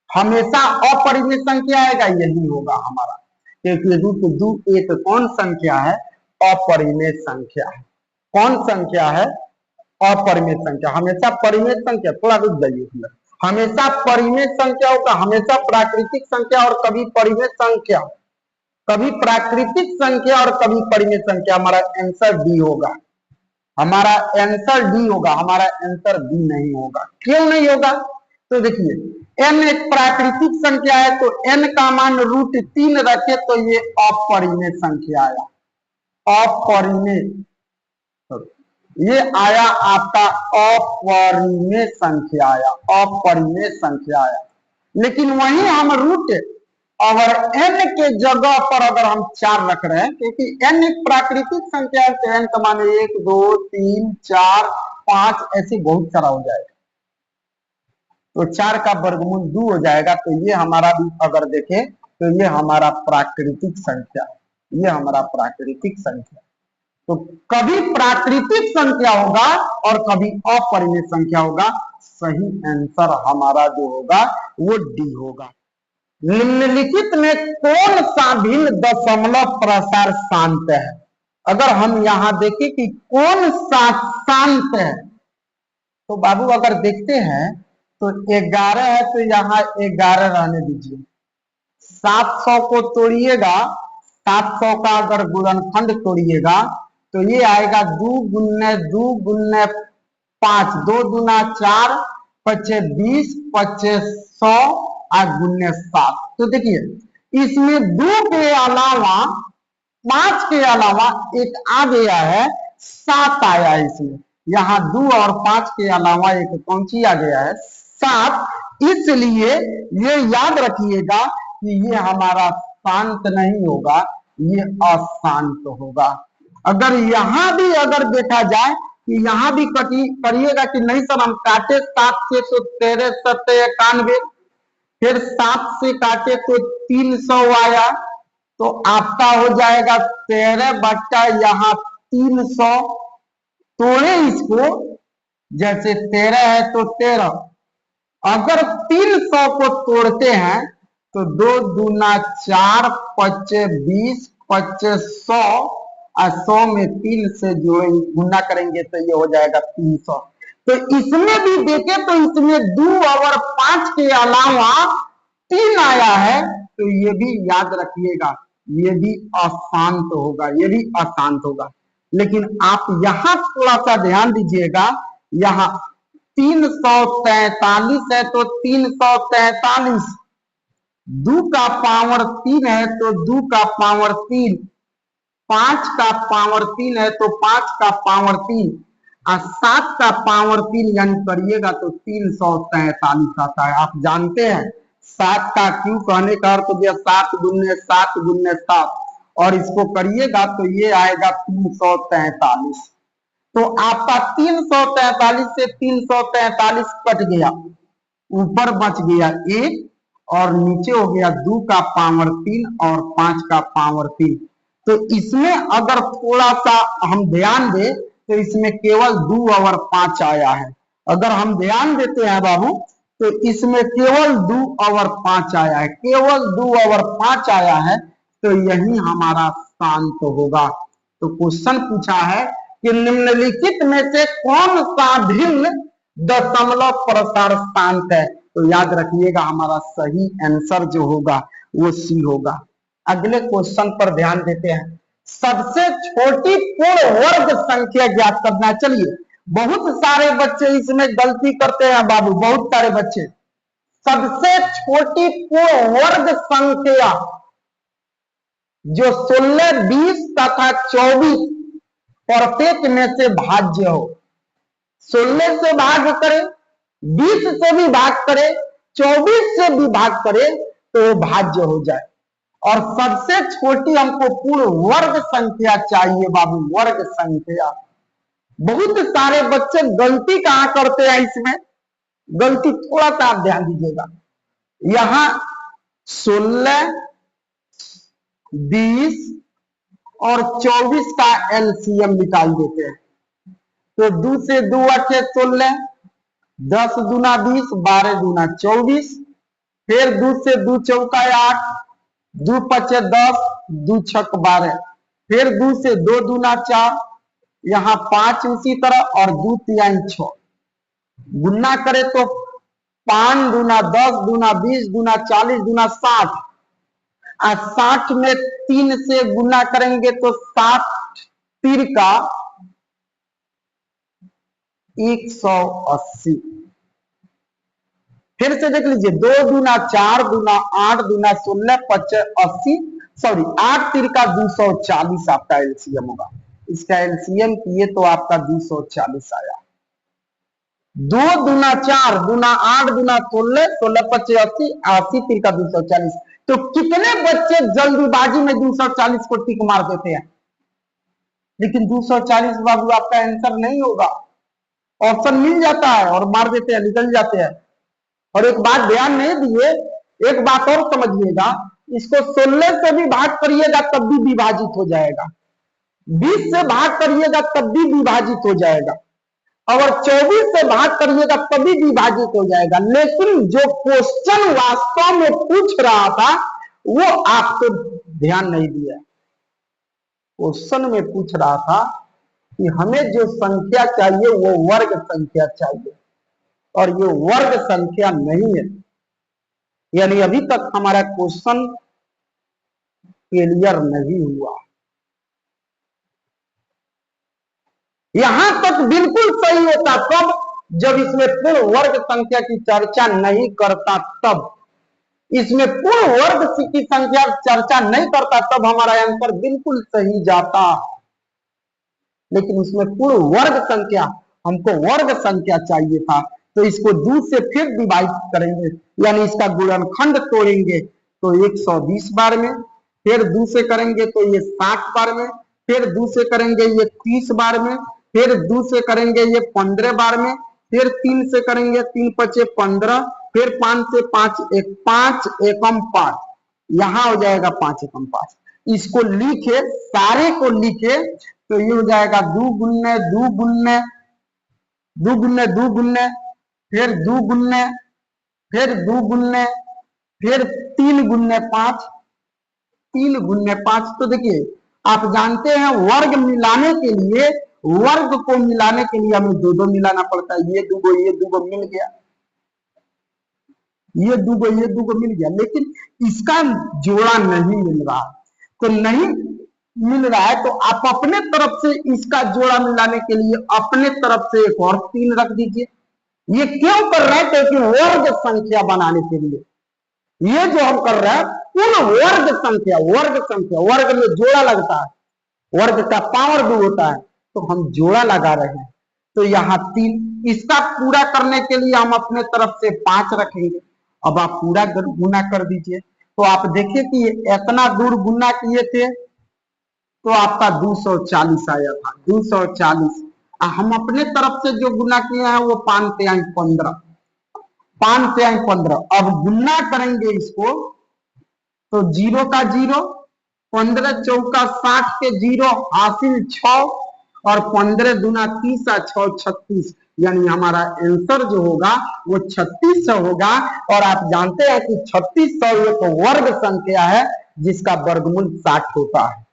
हमेशा अपरिमेय संख्या आएगा, यही होगा हमारा, क्योंकि रूट 2 एक कौन संख्या है? अपरिमेय संख्या है। कौन संख्या है? अपरिमेय संख्या। हमेशा परिमेय संख्या, थोड़ा रुक जाइए, हमेशा परिमेय संख्या होगा, हमेशा प्राकृतिक संख्या और कभी परिमेय संख्या, कभी प्राकृतिक संख्या और कभी परिमेय संख्या। हमारा आंसर डी होगा, हमारा आंसर डी होगा, हमारा आंसर बी नहीं होगा। क्यों नहीं होगा? तो देखिए, n एक प्राकृतिक संख्या है तो n का मान √3 रखे तो ये अपरिमेय संख्या आया। अपरिमेय, ये आया आपका अपरिमेय संख्या आया, अपरिमेय संख्या आया। लेकिन वहीं हम रूट अगर n के जगह पर अगर हम 4 रख रहे हैं, क्योंकि n एक प्राकृतिक संख्या है तो n का मान 1 2 3 4 5 ऐसे बहुत सारा हो जाएगा, तो 4 का वर्गमूल 2 हो जाएगा। तो ये हमारा भी अगर देखें तो ये हमारा प्राकृतिक संख्या, ये हमारा प्राकृतिक संख्या। तो कभी प्राकृतिक संख्या होगा और कभी अपरिमेय संख्या होगा। सही आंसर हमारा जो होगा वो डी होगा। निम्नलिखित में कौन सा भिन्न दशमलव प्रसार शांत है? अगर हम यहां देखें कि कौन सा शांत है, तो बाबू अगर देखते हैं तो 11 है तो यहाँ 11 रहने दीजिए। 700 को तोड़िएगा, 700 का अगर गुणनखंड तोड़िएगा तो ये आएगा 2 गुने 2 गुने 5, 2 दूना 4, 5 20, 25 100 और गुने 7। तो देखिए इसमें 2 के अलावा 5 के अलावा एक आ गया है, 7 आया है इसमें। यहाँ 2 और 5 के अलावा एक कौन सी आ गया है? 7। इसलिए ये याद रखिएगा कि ये हमारा शांत नहीं होगा, ये अशांत होगा। अगर यहां भी अगर देखा जाए कि यहां भी करिएगा कि नहीं सर हम काटे 7 से तो 13 7 91, फिर 7 से काटे तो 300 आया, तो आपका हो जाएगा 13 बट्टा यहाँ 300। तोड़े इसको, जैसे 13 है तो 13, अगर 300 को तोड़ते हैं तो 2 दूना 4, 25 20, 25 100 और 100 में 3 से जो गुना करेंगे तो ये हो जाएगा 300। तो इसमें भी देखें तो इसमें 2 और 5 के अलावा 3 आया है, तो ये भी याद रखिएगा ये भी अशांत होगा, ये भी अशांत होगा। लेकिन आप यहां थोड़ा सा ध्यान दीजिएगा, यहाँ 343 है तो 343, 2 का पावर 3 है तो 2 का पावर 3, 5 का पावर 3 है तो 5 का पावर 3 और 7 का पावर 3 यानी करिएगा तो 343 आता है। आप जानते हैं 7 का क्यों कहने का अर्थ दिया, 7 गुने 7 गुने 7, और इसको करिएगा तो ये आएगा 343। तो आपका 343 से 343 कट गया, ऊपर बच गया 1 और नीचे हो गया 2 का पावर 3 और 5 का पावर 3। तो इसमें अगर थोड़ा सा हम ध्यान दें तो इसमें केवल 2 और 5 आया है। अगर हम ध्यान देते हैं बाबू तो इसमें केवल 2 और 5 आया है, केवल 2 और 5 आया है, तो यही हमारा शांत होगा। तो क्वेश्चन पूछा है कि निम्नलिखित में से कौन सा भिन्न दशमलव प्रसार शांत है? तो याद रखिएगा हमारा सही आंसर जो होगा वो सी होगा। अगले क्वेश्चन पर ध्यान देते हैं। सबसे छोटी पूर्ण वर्ग संख्या ज्ञात करना है। चलिए, बहुत सारे बच्चे इसमें गलती करते हैं बाबू, बहुत सारे बच्चे। सबसे छोटी पूर्ण वर्ग संख्या जो 16 20 तथा 24 प्रत्येक में से भाज्य हो। 16 से भाग करे, 20 से भी भाग करे, 24 से भी भाग करे तो भाज्य हो जाए। और सबसे छोटी हमको पूर्ण वर्ग संख्या चाहिए बाबू, वर्ग संख्या। बहुत सारे बच्चे गलती कहां करते हैं इसमें, गलती थोड़ा सा आप ध्यान दीजिएगा। यहां 16 20 और 24 का एलसीएम निकाल देते हैं। तो 2 से 2 8 16, 10 दूना 20, 12 दूना 24, फिर 2 से 2 चौका 8, 2 5 10, 2 6 12, फिर 2 से 2 दूना 4, यहाँ 5 उसी तरह और 2 3 6। गुना करे तो 5 दूना 10 दूना 20 दूना 40 दूना 60, और 60 में 3 से गुना करेंगे तो 60 3 का 180। फिर से देख लीजिए, 2 दूना 4 दूना 8 दूना 16 25 80, सॉरी 8 तिरका 240 आपका एलसीएम होगा। इसका एलसीएम किए तो आपका 240 आया। 2 दूना 4 दूना 8 दूना 16 16 25 80 80 तिरका 240। तो कितने बच्चे जल्दीबाजी में 240 को टिक मार देते हैं, लेकिन 240 बाबू आपका आंसर नहीं होगा। ऑप्शन मिल जाता है और मार देते हैं, निकल जाते हैं। और एक बात ध्यान नहीं दिए, एक बात और समझिएगा, इसको 16 से भी भाग करिएगा तब भी विभाजित हो जाएगा, 20 से भाग करिएगा तब भी विभाजित हो जाएगा, और 24 से भाग करिएगा तभी विभाजित हो जाएगा। लेकिन जो क्वेश्चन वास्तव में पूछ रहा था वो आपको ध्यान नहीं दिया। क्वेश्चन में पूछ रहा था कि हमें जो संख्या चाहिए वो वर्ग संख्या चाहिए, और ये वर्ग संख्या नहीं है। यानी अभी तक हमारा क्वेश्चन फेलियर नहीं हुआ। यहां तक बिल्कुल सही होता कब, जब इसमें पूर्ण वर्ग संख्या की चर्चा नहीं करता, तब इसमें पूर्ण वर्ग की संख्या चर्चा नहीं करता तब हमारा आंसर बिल्कुल सही जाता। लेकिन इसमें पूर्ण वर्ग संख्या, हमको वर्ग संख्या चाहिए था, तो इसको 2 से फिर डिवाइड करेंगे, यानी इसका गुणनखंड तोड़ेंगे तो 120 बार में, फिर 2 से करेंगे तो ये 60 बार में, फिर 2 से करेंगे ये 30 बार में, फिर 2 से करेंगे ये 15 बार में, फिर 3 से करेंगे 3 पचे 15, फिर 5 से 5 एकम 5, यहां हो जाएगा 5 एकम 5। इसको लिखे, सारे को लिखे तो ये हो जाएगा 2 गुन्ने 2 गुन्ने 2 गुन्ने 2 गुन्ने, फिर 2 गुन्ने, फिर 2 गुन्ने, फिर 3 गुन्ने 5, 3 गुन्ने 5। तो देखिए, आप जानते हैं वर्ग मिलाने के लिए, वर्ग को मिलाने के लिए हमें 2 मिलाना पड़ता है। ये 2 मिल गया, ये 2 मिल गया, लेकिन इसका जोड़ा नहीं मिल रहा। तो नहीं मिल रहा है तो आप अपने तरफ से इसका जोड़ा मिलाने के लिए अपने तरफ से एक और 3 रख दीजिए। ये क्यों कर रहे हैं? क्योंकि वर्ग संख्या बनाने के लिए ये जो हम कर रहे हैं पूर्ण वर्ग संख्या, वर्ग में जोड़ा लगता है, वर्ग का पावर 2 होता है, तो हम जोड़ा लगा रहे हैं। तो यहाँ 3, इसका पूरा करने के लिए हम अपने तरफ से 5 रखेंगे। अब आप पूरा गुना कर दीजिए, तो आप देखिए कि इतना दूर गुना किए थे तो आपका 240 आया था, 240। हम अपने तरफ से जो गुना किए हैं वो 5 से 15, 5 से 15। अब गुना करेंगे इसको तो 0 का 0, 15 चौका 60 के 0 हासिल 6, और 15 दूना 30 और 6 36, यानी हमारा आंसर जो होगा वो 3600 होगा। और आप जानते हैं कि 3600 एक वर्ग संख्या है जिसका वर्गमूल 60 होता है।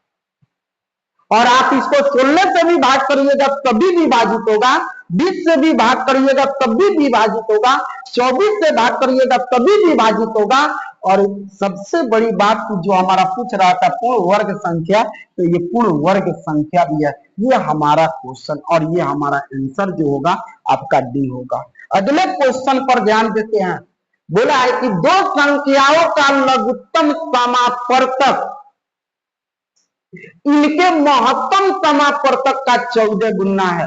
और आप इसको 16 से भी भाग करिएगा तभी विभाजित होगा, 20 से भी भाग करिएगा तब भी विभाजित होगा, 24 से भाग करिएगा तभी विभाजित होगा। और सबसे बड़ी बात जो हमारा पूछ रहा था पूर्ण वर्ग संख्या, तो ये पूर्ण वर्ग संख्या भी है। ये हमारा क्वेश्चन और ये हमारा आंसर जो होगा आपका डी होगा। अगले क्वेश्चन पर ध्यान देते हैं। बोला है कि 2 संख्याओं का लघुत्तम समापवर्तक इनके महत्तम समापवर्तक का 14 गुना है।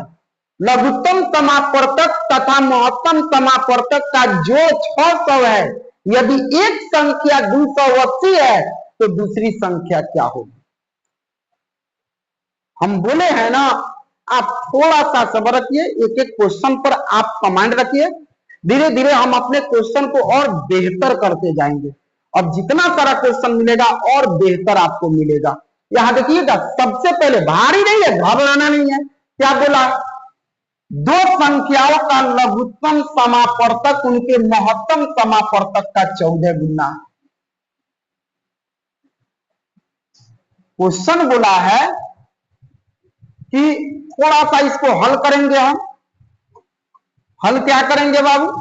लघुत्तम समापवर्तक तथा महत्तम समापवर्तक का जो 600 है, यदि एक संख्या 280 है तो दूसरी संख्या क्या होगी? हम बोले हैं ना, आप थोड़ा सा सब्र रखिए, एक एक क्वेश्चन पर आप कमांड रखिए, धीरे धीरे हम अपने क्वेश्चन को और बेहतर करते जाएंगे। अब जितना सारा क्वेश्चन मिलेगा और बेहतर आपको मिलेगा। यहां देखिएगा, सबसे पहले भारी नहीं है, घबराना नहीं है। क्या बोला? 2 संख्याओं का लघुत्तम समापवर्तक उनके महत्तम समापवर्तक का 14 गुना। क्वेश्चन बोला है कि थोड़ा सा इसको हल करेंगे हम। हल क्या करेंगे बाबू?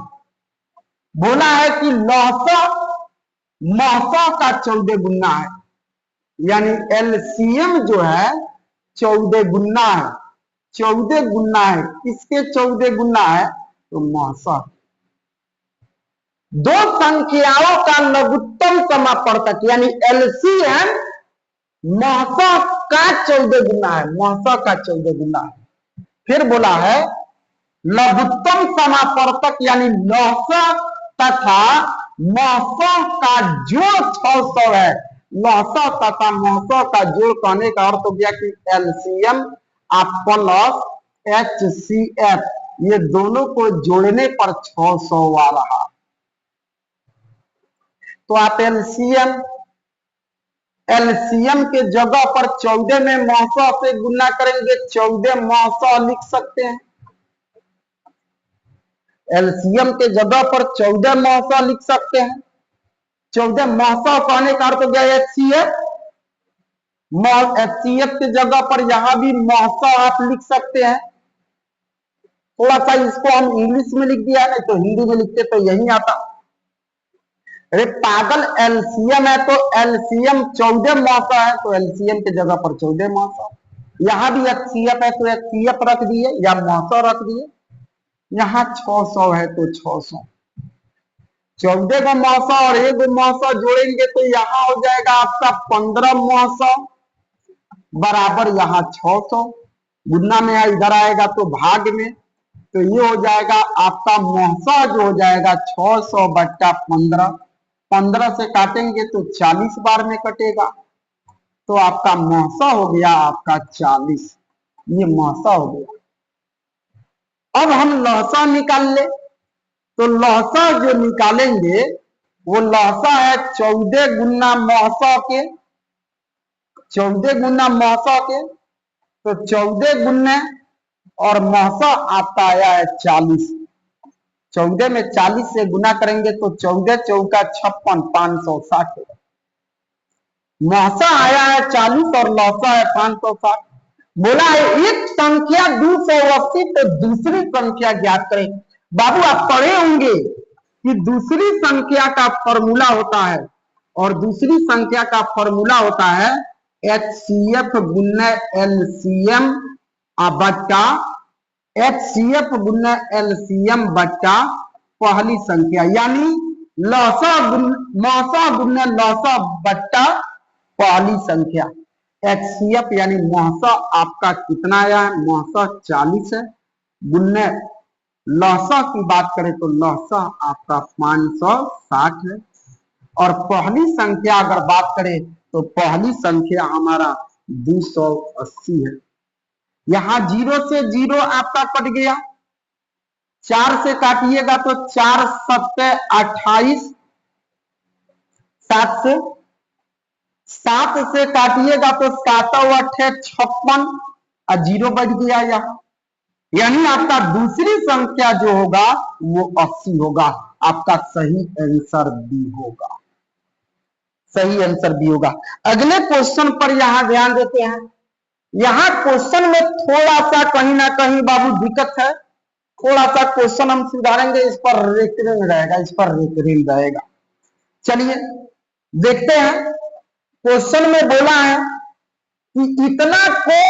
बोला है कि लहसा महसा का 14 गुना है, यानी एलसीएम जो है 14 गुना है। 14 गुना है, किसके 14 गुना है? तो महसा। दो संख्याओं का लघुत्तम समापवर्तक यानी एलसीएम मौसों का 14 गुना है, मौसों का 14 गुना है। फिर बोला है लघुत्तम समापवर्तक यानी लौसों तथा मौसों का जोड़ 600 है। लौसों तथा मौसों का जोड़ कहने का अर्थ हो गया कि एलसीएम प्लस एचसीएफ ये दोनों को जोड़ने पर 600 आ रहा। तो आप एलसीएम के जगह पर 14 में मौसों से गुना करेंगे, 14 मौसों लिख सकते हैं। एलसीएम के जगह पर 14 मौसों लिख सकते हैं। 14 मौसों कहने का अर्थ हो गया एचसीएफ। एचसीएफ के जगह पर यहां भी मौसों आप लिख सकते हैं। थोड़ा सा इसको हम इंग्लिश में लिख दिया, नहीं तो हिंदी में लिखते तो यही आता। अरे पागल, एलसीएम है तो एलसीएम 14 मौसों है, तो एलसीएम के जगह पर 14 मौसों। यहां भी एचसीएफ है तो एचसीएफ रख दिए या मौसों रख दिए। यहां 600 है तो 600, 14 को मौसों और 1 मौसों जोड़ेंगे तो यहां हो जाएगा आपका 15 मौसों बराबर यहां 600। गुना में इधर आएगा तो भाग में, तो ये हो जाएगा आपका मौसों जो हो जाएगा 600 बट्टा 15। 15 से काटेंगे तो 40 बार में कटेगा, तो आपका मौसों हो गया आपका 40। ये मौसों हो गया। अब हम लौसों निकाल ले, तो लौसों जो निकालेंगे वो लौसों है 14 गुना मौसों के, 14 गुना मौसों के, तो 14 गुने और मौसों आपका आया है 40। 14 में 40 से गुना करेंगे तो 14 चौका 56, 560। मौसों आया है 40 और लौसों है 560। बोला है एक संख्या 280 तो दूसरी संख्या ज्ञात करें। बाबू आप पढ़े होंगे कि दूसरी संख्या का फॉर्मूला होता है, और दूसरी संख्या का फॉर्मूला होता है एचसीएफ गुना एलसीएम बट्टा एचसीएफ गुना एलसीएम बट्टा पहली संख्या, यानी मौसों गुना लौसों बट्टा पहली संख्या। एचसीएफ यानी मौसों आपका कितना आया है, मौसों 40 है। गुन्ने लौसों की बात करें तो लौसों आपका 560 है। और पहली संख्या अगर बात करें तो पहली संख्या हमारा 280 है। यहां 0 से 0 आपका कट गया, 4 से काटिएगा तो 4 7 28, 7 से काटिएगा तो 7 8 56 और 0 बच गया यहाँ, यानी आपका दूसरी संख्या जो होगा वो 80 होगा। आपका सही आंसर बी होगा, सही आंसर बी होगा। अगले क्वेश्चन पर यहां ध्यान देते हैं। यहां क्वेश्चन में थोड़ा सा कहीं ना कहीं बाबू दिक्कत है, थोड़ा सा क्वेश्चन हम सुधारेंगे, इस पर रेकरिंग रहेगा, इस पर रेकरिंग रहेगा। चलिए देखते हैं। क्वेश्चन में बोला है कि इतना को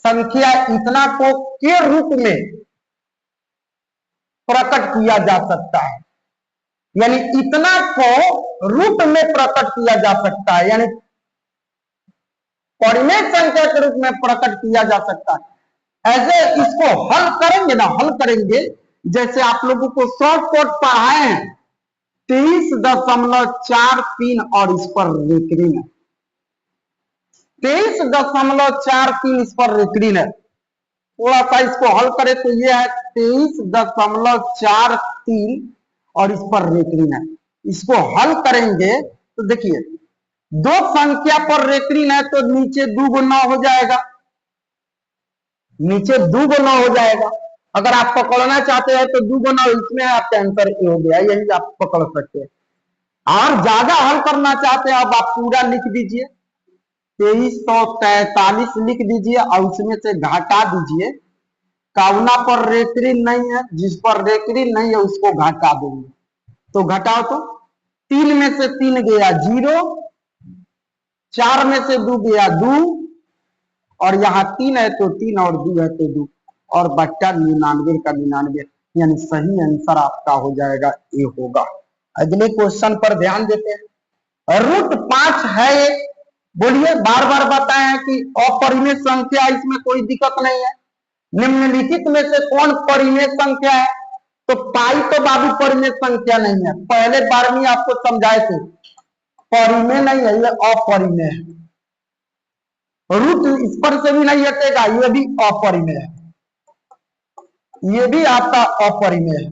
संख्या इतना को के रूप में प्रकट किया जा सकता है, यानी इतना को रूप में प्रकट किया जा सकता है, यानी कोऑर्डिनेट संख्या के रूप में प्रकट किया जा सकता है। ऐसे इसको हल करेंगे ना, हल करेंगे जैसे आप लोगों को शॉर्टकट पढ़ाए हैं 23.43 और इस पर रेकरिंग है, 23.43 इस पर रेकरिंग है। थोड़ा सा इसको हल करें तो ये है 23.43 और इस पर रेकरिंग है। इसको हल करेंगे तो देखिए दो संख्या पर रेकरिंग है तो नीचे 2 गुना हो जाएगा, नीचे 2 गुना हो जाएगा। अगर आप पकड़ना चाहते हैं तो 2 गुना इसमें आपका आंसर ए हो गया, यही आप पकड़ सकते हैं। और ज्यादा हल करना चाहते हैं अब आप पूरा लिख दीजिए, 2343 लिख दीजिए और उसमें से घटा दीजिए। काउना पर रेकरिंग नहीं है, जिस पर रेकरिंग नहीं है उसको घटा देंगे, तो घटाओ तो 3 में से 3 गया 0, 4 में से 2 गया 2, और यहाँ 3 है तो 3 और 2 है तो 2, और बट्टा 99 का 99। यानी सही आंसर आपका हो जाएगा ए होगा। अगले क्वेश्चन पर ध्यान देते हैं। रूट 5 है ये, बोलिए, बार बार बताएं कि अपरिमेय संख्या, इसमें कोई दिक्कत नहीं है। निम्नलिखित में से कौन परिमेय संख्या है? तो पाई तो बाबू परिमेय संख्या नहीं है, पहले बार में आपको समझाए थे, परिमेय नहीं है, ये अपरिमेय है। रूट इस पर से भी नहीं हटेगा, ये भी अपरिमेय है, ये भी आपका अपरिमेय है।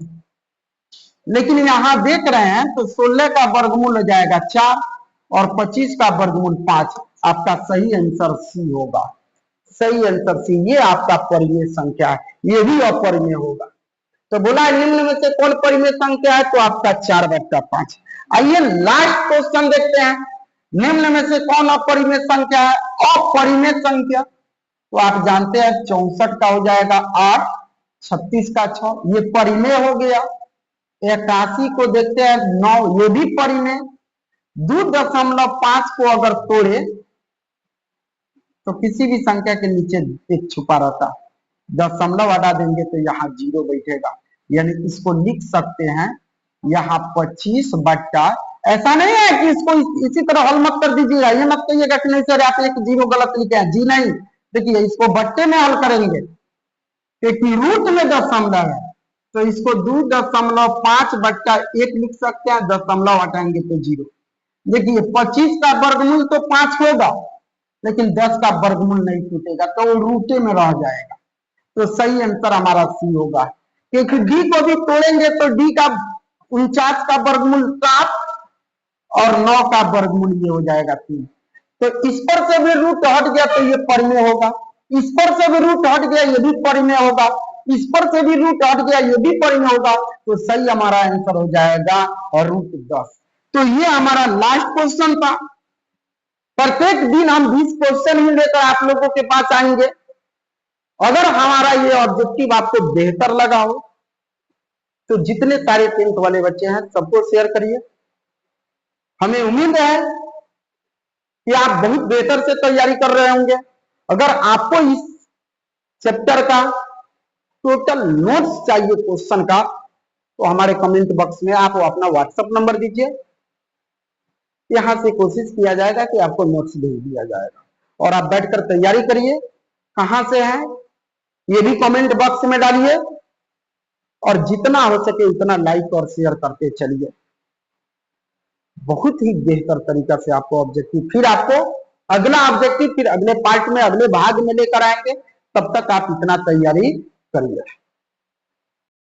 लेकिन यहां देख रहे हैं तो 16 का वर्गमूल हो जाएगा 4 और 25 का वर्गमूल 5। आपका सही आंसर सी होगा, सही आंसर सी, ये आपका परिमेय संख्या है, ये भी अपरिमेय होगा। तो बोला निम्न में से कौन परिमेय संख्या है? तो आपका 4/5। आइए लास्ट क्वेश्चन देखते हैं। निम्न में से कौन अपरिमेय संख्या है? अपरिमेय संख्या तो आप जानते हैं 64 का हो जाएगा 8, 36 का 6, ये परिमेय हो गया। 81 को देखते हैं 9, ये भी परिमेय। 2.5 को अगर तोड़े तो किसी भी संख्या के नीचे एक छुपा रहता, दशमलव हटा देंगे तो यहाँ 0 बैठेगा, यानी इसको लिख सकते हैं यहाँ 25/, ऐसा नहीं है कि इसको इसी तरह हल मत कर दीजिएगा, ये मत कहिएगा कि नहीं सर आप एक 0 गलत लिखे हैं, जी नहीं। देखिए इसको बट्टे में हल करेंगे क्योंकि रूट में दशमलव है, तो इसको 2.5/1 लिख सकते हैं, दशमलव हटाएंगे तो 0। देखिए 25 का वर्गमूल तो 5 होगा, लेकिन 10 का वर्गमूल नहीं टूटेगा, तो वो रूटे में रह जाएगा। तो सही आंसर हमारा सी होगा, क्योंकि डी को भी तोड़ेंगे तो डी का 49 का वर्गमूल 7 और 9 का वर्गमूल ये हो जाएगा 3। तो इस पर से भी रूट हट गया तो ये परिमेय होगा, इस पर से भी रूट हट गया ये भी परिमेय होगा, इस पर से भी रूट हट गया ये भी परिमेय होगा। तो सही हमारा आंसर हो जाएगा और रूट 10। तो ये हमारा लास्ट क्वेश्चन था। प्रत्येक दिन हम 20 क्वेश्चन ही लेकर आप लोगों के पास आएंगे। अगर हमारा ये ऑब्जेक्टिव आपको बेहतर लगा हो तो जितने सारे 10th वाले बच्चे हैं सबको शेयर करिए। हमें उम्मीद है कि आप बहुत बेहतर से तैयारी कर रहे होंगे। अगर आपको इस चैप्टर का टोटल नोट्स चाहिए क्वेश्चन का, तो हमारे कमेंट बॉक्स में आप अपना व्हाट्सएप नंबर दीजिए, यहां से कोशिश किया जाएगा कि आपको नोट्स भेज दिया जाएगा और आप बैठकर तैयारी करिए। कहां से है ये भी कमेंट बॉक्स में डालिए और जितना हो सके उतना लाइक और शेयर करते चलिए। बहुत ही बेहतर तरीका से आपको ऑब्जेक्टिव, फिर आपको अगला ऑब्जेक्टिव फिर अगले पार्ट में अगले भाग में लेकर आएंगे। तब तक आप इतना तैयारी करिए।